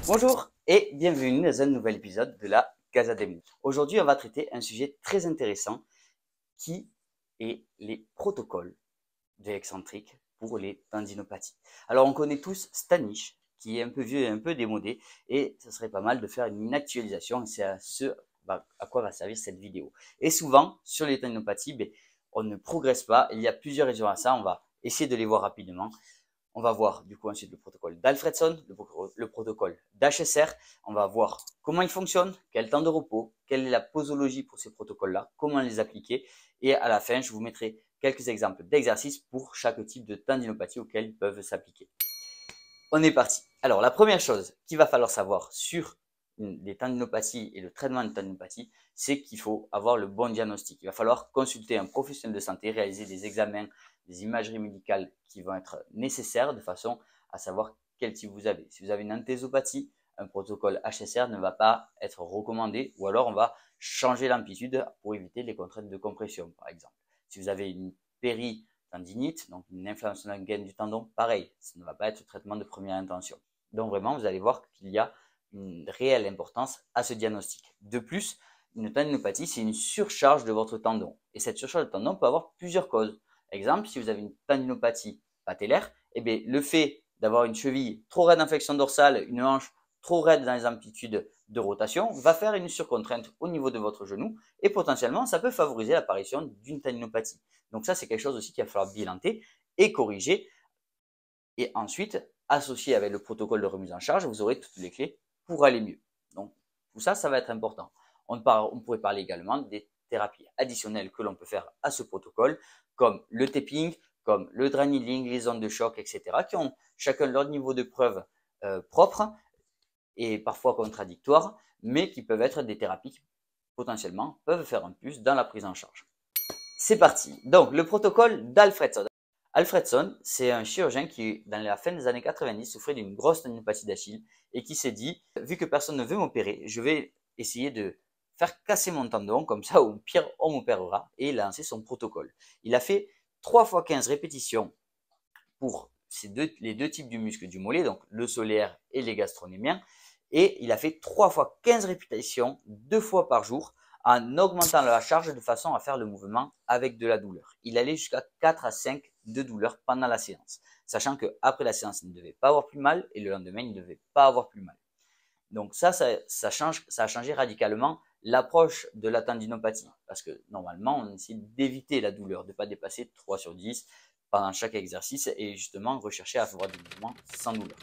Bonjour et bienvenue dans un nouvel épisode de la Casa des Mots. Aujourd'hui, on va traiter un sujet très intéressant qui est les protocoles de l'excentrique pour les tendinopathies. Alors, on connaît tous Stanish, qui est un peu vieux et un peu démodé, et ce serait pas mal de faire une actualisation, et c'est à quoi va servir cette vidéo. Et souvent, sur les tendinopathies, on ne progresse pas. Il y a plusieurs raisons à ça, on va essayer de les voir rapidement. On va voir du coup ensuite le protocole d'Alfredson, le protocole d'HSR. On va voir comment il fonctionne, quel temps de repos, quelle est la posologie pour ces protocoles-là, comment les appliquer. Et à la fin, je vous mettrai quelques exemples d'exercices pour chaque type de tendinopathie auquel ils peuvent s'appliquer. On est parti. Alors, la première chose qu'il va falloir savoir sur les tendinopathies et le traitement de tendinopathie, c'est qu'il faut avoir le bon diagnostic. Il va falloir consulter un professionnel de santé, réaliser des examens, des imageries médicales qui vont être nécessaires de façon à savoir quel type vous avez. Si vous avez une enthésopathie, un protocole HSR ne va pas être recommandé, ou alors on va changer l'amplitude pour éviter les contraintes de compression, par exemple. Si vous avez une péritendinite, donc une inflammation de la gaine du tendon, pareil, ça ne va pas être traitement de première intention. Donc vraiment, vous allez voir qu'il y a une réelle importance à ce diagnostic. De plus, une tendinopathie, c'est une surcharge de votre tendon. Et cette surcharge de tendon peut avoir plusieurs causes. Exemple, si vous avez une tendinopathie patellaire, le fait d'avoir une cheville trop raide en flexion dorsale, une hanche trop raide dans les amplitudes de rotation, va faire une surcontrainte au niveau de votre genou et potentiellement, ça peut favoriser l'apparition d'une tendinopathie. Donc ça, c'est quelque chose aussi qu'il va falloir bilanter et corriger. Et ensuite, associé avec le protocole de remise en charge, vous aurez toutes les clés pour aller mieux. Donc, tout ça, ça va être important. On pourrait parler également des thérapies additionnelles que l'on peut faire à ce protocole, comme le tapping, comme le dry needling, les ondes de choc, etc., qui ont chacun leur niveau de preuve propre et parfois contradictoires, mais qui peuvent être des thérapies qui potentiellement peuvent faire un plus dans la prise en charge. C'est parti. Donc, le protocole d'Alfredson. Alfredson, c'est un chirurgien qui, dans la fin des années 90, souffrait d'une grosse tendinopathie d'Achille et qui s'est dit, vu que personne ne veut m'opérer, je vais essayer de faire casser mon tendon, comme ça, au pire, on m'opérera. Et il a lancé son protocole. Il a fait 3 fois 15 répétitions pour les deux types du muscle du mollet, donc le solaire et les gastronémiens. Et il a fait 3 fois 15 répétitions, 2 fois par jour, en augmentant la charge de façon à faire le mouvement avec de la douleur. Il allait jusqu'à 4 à 5 de douleur pendant la séance, sachant qu'après la séance, il ne devait pas avoir plus mal et le lendemain, il ne devait pas avoir plus mal. Donc ça a changé radicalement l'approche de la tendinopathie, parce que normalement, on essaie d'éviter la douleur, de ne pas dépasser 3 sur 10 pendant chaque exercice et justement rechercher à avoir des mouvements sans douleur.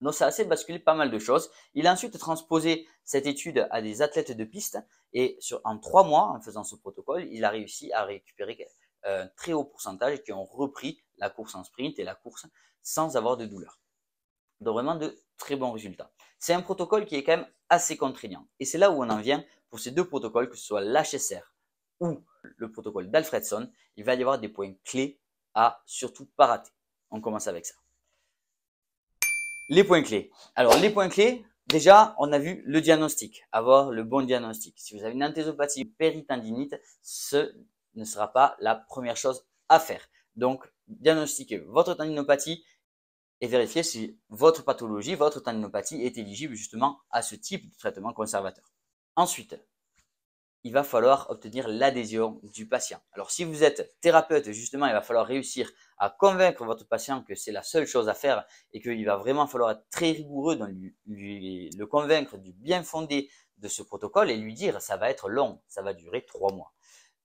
Donc, ça a assez basculé pas mal de choses. Il a ensuite transposé cette étude à des athlètes de piste et en 3 mois, en faisant ce protocole, il a réussi à récupérer un très haut pourcentage qui ont repris la course en sprint et la course sans avoir de douleur. Donc, vraiment de très bons résultats. C'est un protocole qui est quand même assez contraignant. Et c'est là où on en vient pour ces deux protocoles, que ce soit l'HSR ou le protocole d'Alfredson. Il va y avoir des points clés à surtout pas rater. On commence avec ça. Les points clés. Alors, les points clés, déjà, on a vu le diagnostic, avoir le bon diagnostic. Si vous avez une enthésopathie, une péritendinite, ce ne sera pas la première chose à faire. Donc, diagnostiquez votre tendinopathie et vérifiez si votre pathologie, votre tendinopathie est éligible justement à ce type de traitement conservateur. Ensuite, il va falloir obtenir l'adhésion du patient. Alors, si vous êtes thérapeute, justement, il va falloir réussir à convaincre votre patient que c'est la seule chose à faire et qu'il va vraiment falloir être très rigoureux dans le convaincre du bien fondé de ce protocole et lui dire ça va être long, ça va durer 3 mois.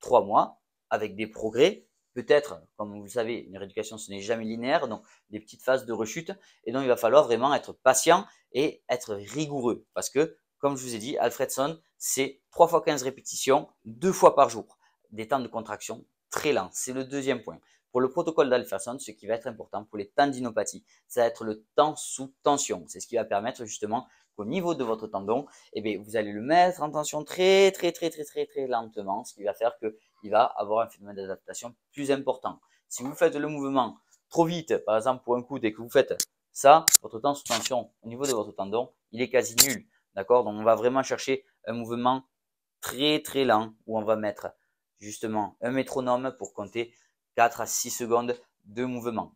3 mois avec des progrès, peut-être, comme vous le savez, une rééducation ce n'est jamais linéaire, donc des petites phases de rechute et donc il va falloir vraiment être patient et être rigoureux parce que comme je vous ai dit, Alfredson, c'est 3 fois 15 répétitions, 2 fois par jour. Des temps de contraction très lents. C'est le deuxième point. Pour le protocole d'Alfredson, ce qui va être important pour les tendinopathies, ça va être le temps sous tension. C'est ce qui va permettre justement qu'au niveau de votre tendon, vous allez le mettre en tension très lentement, ce qui va faire qu'il va avoir un phénomène d'adaptation plus important. Si vous faites le mouvement trop vite, par exemple pour un coude et que vous faites ça, votre temps sous tension au niveau de votre tendon, il est quasi nul. D'accord? Donc, on va vraiment chercher un mouvement très lent où on va mettre justement un métronome pour compter 4 à 6 secondes de mouvement.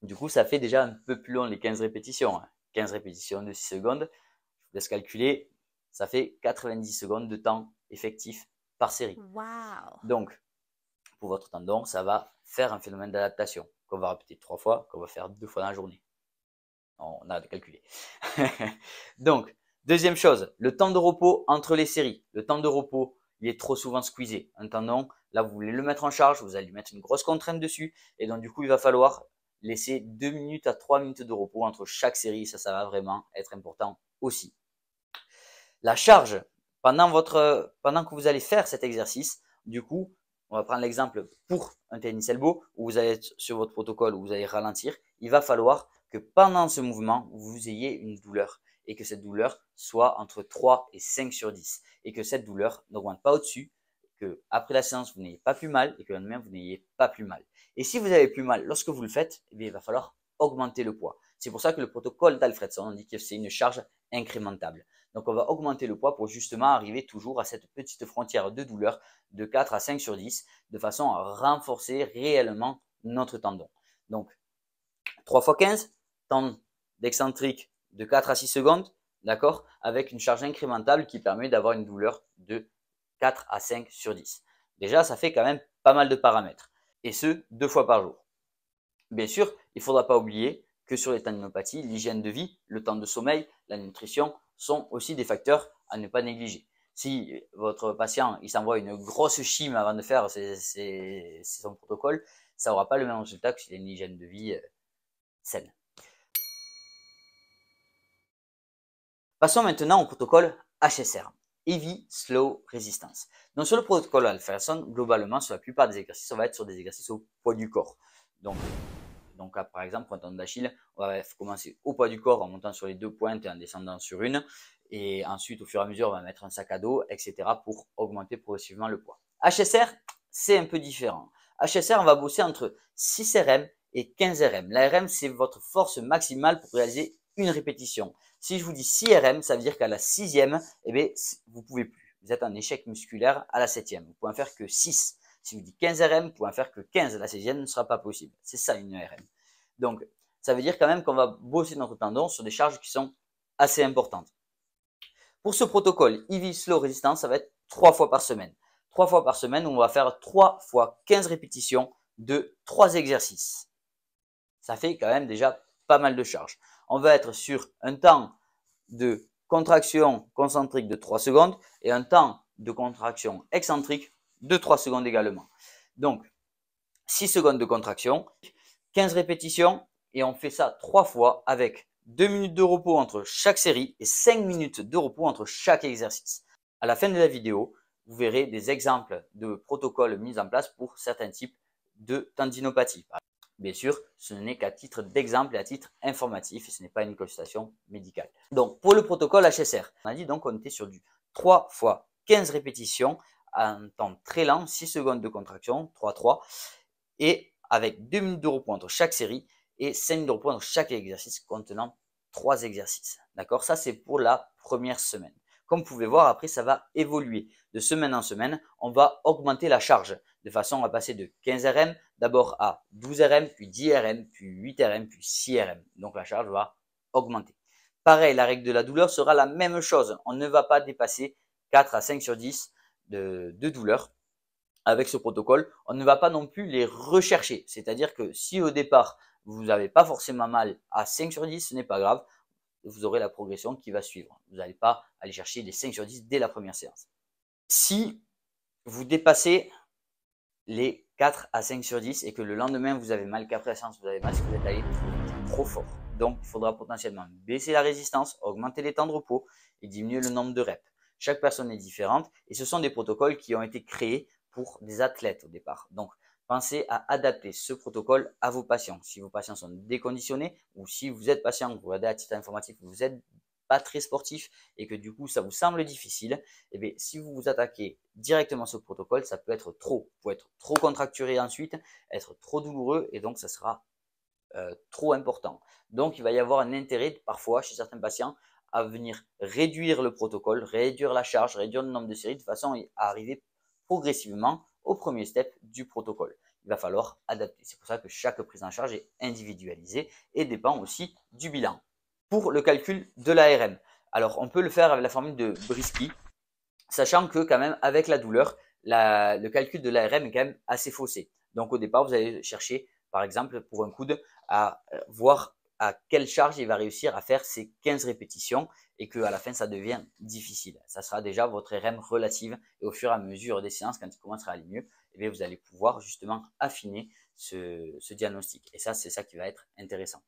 Du coup, ça fait déjà un peu plus long les 15 répétitions. 15 répétitions de 6 secondes. Je vous laisse calculer, ça fait 90 secondes de temps effectif par série. Wow. Donc, pour votre tendon, ça va faire un phénomène d'adaptation qu'on va répéter 3 fois, qu'on va faire 2 fois dans la journée. On a calculé. Donc, deuxième chose, le temps de repos entre les séries. Le temps de repos, il est trop souvent squeezé. Un tendon, là, vous voulez le mettre en charge, vous allez lui mettre une grosse contrainte dessus. Et donc, du coup, il va falloir laisser 2 minutes à 3 minutes de repos entre chaque série. Ça va vraiment être important aussi. La charge, pendant que vous allez faire cet exercice, du coup, on va prendre l'exemple pour un tennis elbow où vous allez être sur votre protocole, où vous allez ralentir. Il va falloir que pendant ce mouvement, vous ayez une douleur et que cette douleur soit entre 3 et 5 sur 10 et que cette douleur n'augmente pas au-dessus, que après la séance, vous n'ayez pas plus mal et que le lendemain, vous n'ayez pas plus mal. Et si vous avez plus mal lorsque vous le faites, eh bien, il va falloir augmenter le poids. C'est pour ça que le protocole d'Alfredson, on dit que c'est une charge incrémentable. Donc, on va augmenter le poids pour justement arriver toujours à cette petite frontière de douleur de 4 à 5 sur 10 de façon à renforcer réellement notre tendon. Donc, 3 x 15, temps d'excentrique de 4 à 6 secondes, d'accord, avec une charge incrémentable qui permet d'avoir une douleur de 4 à 5 sur 10. Déjà, ça fait quand même pas mal de paramètres. Et ce, 2 fois par jour. Bien sûr, il ne faudra pas oublier que sur les tendinopathies, l'hygiène de vie, le temps de sommeil, la nutrition sont aussi des facteurs à ne pas négliger. Si votre patient il s'envoie une grosse chime avant de faire son protocole, ça n'aura pas le même résultat que s'il a une hygiène de vie saine. Passons maintenant au protocole HSR, Heavy Slow Resistance. Donc sur le protocole Alfredson, globalement, sur la plupart des exercices, on va être sur des exercices au poids du corps. Donc là, par exemple, pour un tendon d'Achille, on va commencer au poids du corps en montant sur les 2 pointes et en descendant sur une. Et ensuite, au fur et à mesure, on va mettre un sac à dos, etc. pour augmenter progressivement le poids. HSR, c'est un peu différent. HSR, on va bosser entre 6 RM et 15 RM. La RM, c'est votre force maximale pour réaliser une répétition. Si je vous dis 6 RM, ça veut dire qu'à la 6e, eh bien, vous ne pouvez plus. Vous êtes en échec musculaire à la 7e. Vous pouvez en faire que 6. Si vous dites 15 RM, vous pouvez en faire que 15. La 16e ne sera pas possible. C'est ça une RM. Donc, ça veut dire quand même qu'on va bosser notre tendon sur des charges qui sont assez importantes. Pour ce protocole Heavy Slow Resistance, ça va être 3 fois par semaine. 3 fois par semaine, on va faire 3 fois 15 répétitions de 3 exercices. Ça fait quand même déjà pas mal de charges. On va être sur un temps de contraction concentrique de 3 secondes et un temps de contraction excentrique de 3 secondes également. Donc, 6 secondes de contraction, 15 répétitions et on fait ça 3 fois avec 2 minutes de repos entre chaque série et 5 minutes de repos entre chaque exercice. À la fin de la vidéo, vous verrez des exemples de protocoles mis en place pour certains types de tendinopathie. Bien sûr, ce n'est qu'à titre d'exemple et à titre informatif et ce n'est pas une consultation médicale. Donc, pour le protocole HSR, on a dit donc qu'on était sur du 3 fois 15 répétitions à un temps très lent, 6 secondes de contraction, 3-3, et avec 2 minutes de repos entre chaque série et 5 minutes de repos entre chaque exercice contenant 3 exercices. D'accord? Ça, c'est pour la première semaine. Comme vous pouvez voir, après, ça va évoluer. De semaine en semaine, on va augmenter la charge de façon à passer de 15 RM d'abord à 12 RM, puis 10 RM, puis 8 RM, puis 6 RM. Donc, la charge va augmenter. Pareil, la règle de la douleur sera la même chose. On ne va pas dépasser 4 à 5 sur 10 de douleur avec ce protocole. On ne va pas non plus les rechercher. C'est-à-dire que si au départ, vous n'avez pas forcément mal à 5 sur 10, ce n'est pas grave. Vous aurez la progression qui va suivre. Vous n'allez pas aller chercher les 5 sur 10 dès la première séance. Si vous dépassez les 4 à 5 sur 10 et que le lendemain vous avez mal, qu'après la séance vous avez mal, c'est que vous êtes allé trop fort. Donc il faudra potentiellement baisser la résistance, augmenter les temps de repos et diminuer le nombre de reps. Chaque personne est différente et ce sont des protocoles qui ont été créés pour des athlètes au départ. Donc pensez à adapter ce protocole à vos patients. Si vos patients sont déconditionnés ou si vous êtes patient, vous regardez à titre informatif, vous êtes pas très sportif et que du coup ça vous semble difficile, eh bien, si vous vous attaquez directement sur le protocole, ça peut être trop. Vous pouvez être trop contracturé ensuite, être trop douloureux et donc ça sera trop important. Donc il va y avoir un intérêt parfois chez certains patients à venir réduire le protocole, réduire la charge, réduire le nombre de séries de façon à arriver progressivement au premier step du protocole. Il va falloir adapter. C'est pour ça que chaque prise en charge est individualisée et dépend aussi du bilan. pour le calcul de l'ARM. Alors, on peut le faire avec la formule de Britsky, sachant que quand même, avec la douleur, le calcul de l'ARM est quand même assez faussé. Donc, au départ, vous allez chercher, par exemple, pour un coude, à voir à quelle charge il va réussir à faire ces 15 répétitions et qu'à la fin, ça devient difficile. Ça sera déjà votre RM relative et au fur et à mesure des séances, quand il commencera à aller mieux, eh bien, vous allez pouvoir justement affiner ce diagnostic. Et ça, c'est ça qui va être intéressant.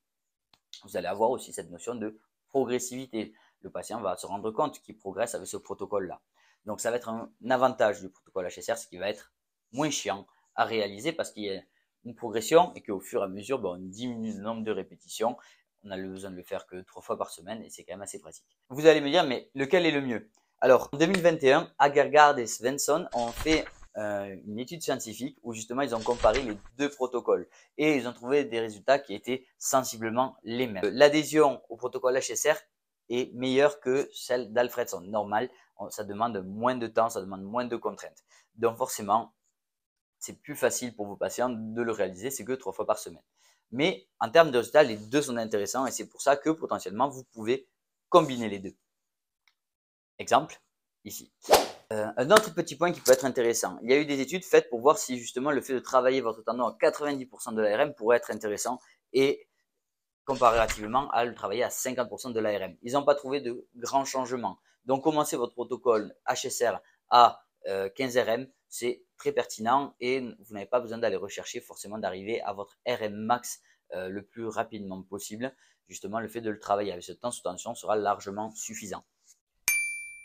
Vous allez avoir aussi cette notion de progressivité. Le patient va se rendre compte qu'il progresse avec ce protocole-là. Donc, ça va être un avantage du protocole HSR, ce qui va être moins chiant à réaliser parce qu'il y a une progression et qu'au fur et à mesure, on diminue le nombre de répétitions. On a besoin de le faire que 3 fois par semaine et c'est quand même assez pratique. Vous allez me dire, mais lequel est le mieux? Alors, en 2021, Agergaard et Svensson ont fait une étude scientifique où justement ils ont comparé les deux protocoles et ils ont trouvé des résultats qui étaient sensiblement les mêmes. L'adhésion au protocole HSR est meilleure que celle d'Alfredson. Normal, ça demande moins de temps, ça demande moins de contraintes. Donc forcément, c'est plus facile pour vos patients de le réaliser, c'est que 3 fois par semaine. Mais en termes de résultats, les deux sont intéressants et c'est pour ça que potentiellement vous pouvez combiner les deux. Exemple, ici. Un autre petit point qui peut être intéressant. Il y a eu des études faites pour voir si justement le fait de travailler votre tendon à 90% de l'ARM pourrait être intéressant et comparativement à le travailler à 50% de l'ARM. Ils n'ont pas trouvé de grands changements. Donc, commencez votre protocole HSR à 15 RM, c'est très pertinent et vous n'avez pas besoin d'aller rechercher forcément d'arriver à votre RM max le plus rapidement possible. Justement, le fait de le travailler avec ce temps sous tension sera largement suffisant.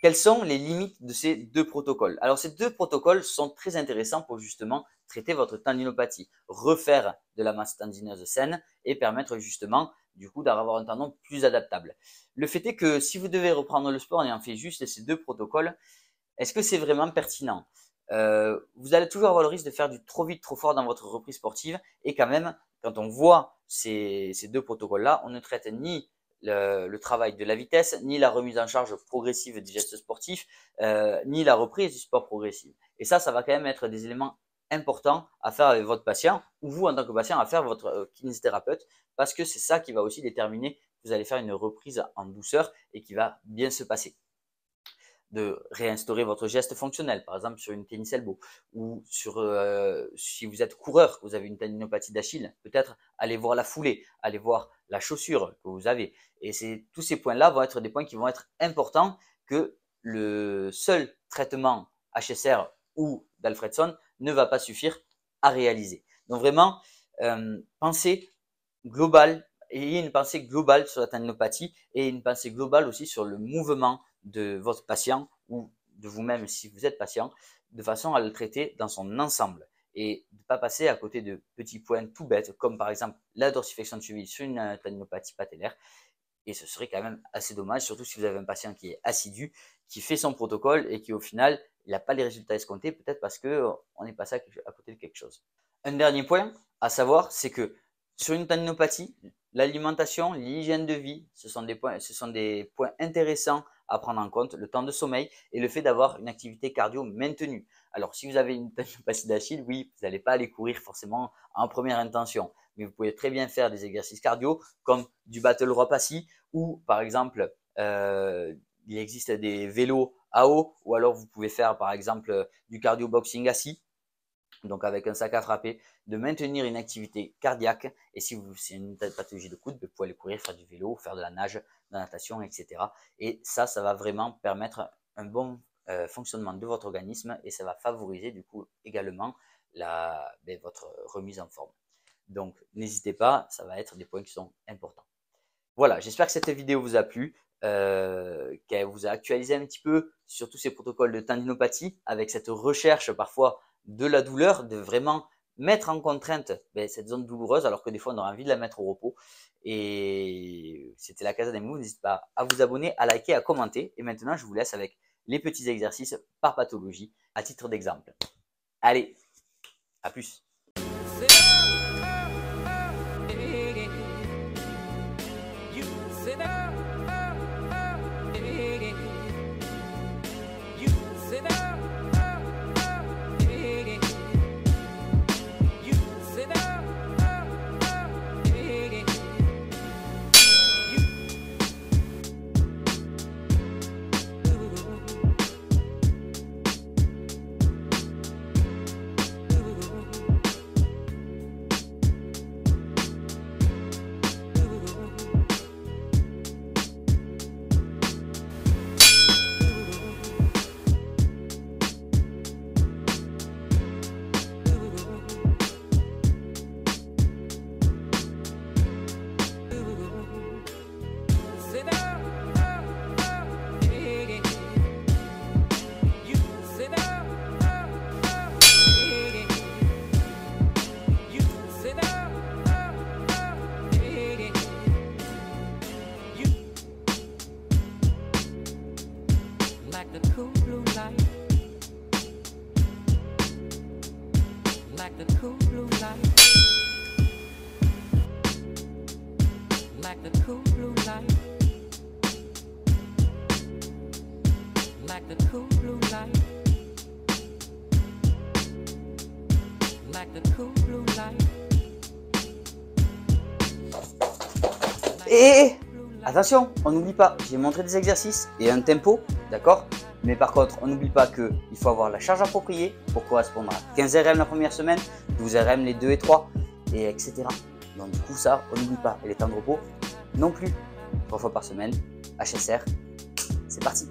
Quelles sont les limites de ces deux protocoles? Alors, ces deux protocoles sont très intéressants pour justement traiter votre tendinopathie, refaire de la masse tendineuse saine et permettre justement du coup d'avoir un tendon plus adaptable. Le fait est que si vous devez reprendre le sport en ayant fait juste ces deux protocoles, est-ce que c'est vraiment pertinent? Vous allez toujours avoir le risque de faire du trop vite, trop fort dans votre reprise sportive et quand même, quand on voit ces deux protocoles-là, on ne traite ni le travail de la vitesse, ni la remise en charge progressive des gestes sportifs, ni la reprise du sport progressive. Et ça va quand même être des éléments importants à faire avec votre patient ou vous en tant que patient à faire votre kinésithérapeute parce que c'est ça qui va aussi déterminer que vous allez faire une reprise en douceur et qui va bien se passer. De réinstaurer votre geste fonctionnel, par exemple sur une tennis elbow ou sur si vous êtes coureur, vous avez une tendinopathie d'Achille, peut-être aller voir la foulée, aller voir la chaussure que vous avez. Et tous ces points-là vont être des points qui vont être importants que le seul traitement HSR ou d'Alfredson ne va pas suffire à réaliser. Donc vraiment, pensez global, ayez une pensée globale sur la tendinopathie et une pensée globale aussi sur le mouvement de votre patient ou de vous-même si vous êtes patient, de façon à le traiter dans son ensemble et de ne pas passer à côté de petits points tout bêtes comme par exemple la dorsiflexion de cheville sur une tendinopathie patellaire. Et ce serait quand même assez dommage, surtout si vous avez un patient qui est assidu, qui fait son protocole et qui au final, il n'a pas les résultats escomptés, peut-être parce qu'on est passé à côté de quelque chose. Un dernier point à savoir, c'est que sur une tendinopathie, l'alimentation, l'hygiène de vie, ce sont des points intéressants à prendre en compte, le temps de sommeil et le fait d'avoir une activité cardio maintenue. Alors, si vous avez une tendinopathie d'Achille, oui, vous n'allez pas aller courir forcément en première intention, mais vous pouvez très bien faire des exercices cardio comme du battle rope assis ou par exemple, il existe des vélos à eau ou alors vous pouvez faire par exemple du cardio boxing assis. Donc avec un sac à frapper, de maintenir une activité cardiaque. Et si c'est une pathologie de coude, vous pouvez aller courir, faire du vélo, faire de la nage, de la natation, etc. Et ça va vraiment permettre un bon fonctionnement de votre organisme et ça va favoriser du coup également votre remise en forme. Donc n'hésitez pas, ça va être des points qui sont importants. Voilà, j'espère que cette vidéo vous a plu, qu'elle vous a actualisé un petit peu sur tous ces protocoles de tendinopathie avec cette recherche parfois de la douleur, de vraiment mettre en contrainte cette zone douloureuse alors que des fois on aurait envie de la mettre au repos. Et c'était la Casa des Moves, n'hésitez pas à vous abonner, à liker, à commenter. Et maintenant je vous laisse avec les petits exercices par pathologie à titre d'exemple. Allez, à plus. like the cool blue light, like the cool blue light, like the cool blue light, like the cool blue light, like the cool blue light. Et attention, on n'oublie pas, j'ai montré des exercices et un tempo, d'accord? Mais par contre, on n'oublie pas qu'il faut avoir la charge appropriée pour correspondre à 15 RM la première semaine, 12 RM les 2 et 3, et etc. Donc du coup, ça, on n'oublie pas. Et les temps de repos non plus. 3 fois par semaine, HSR, c'est parti.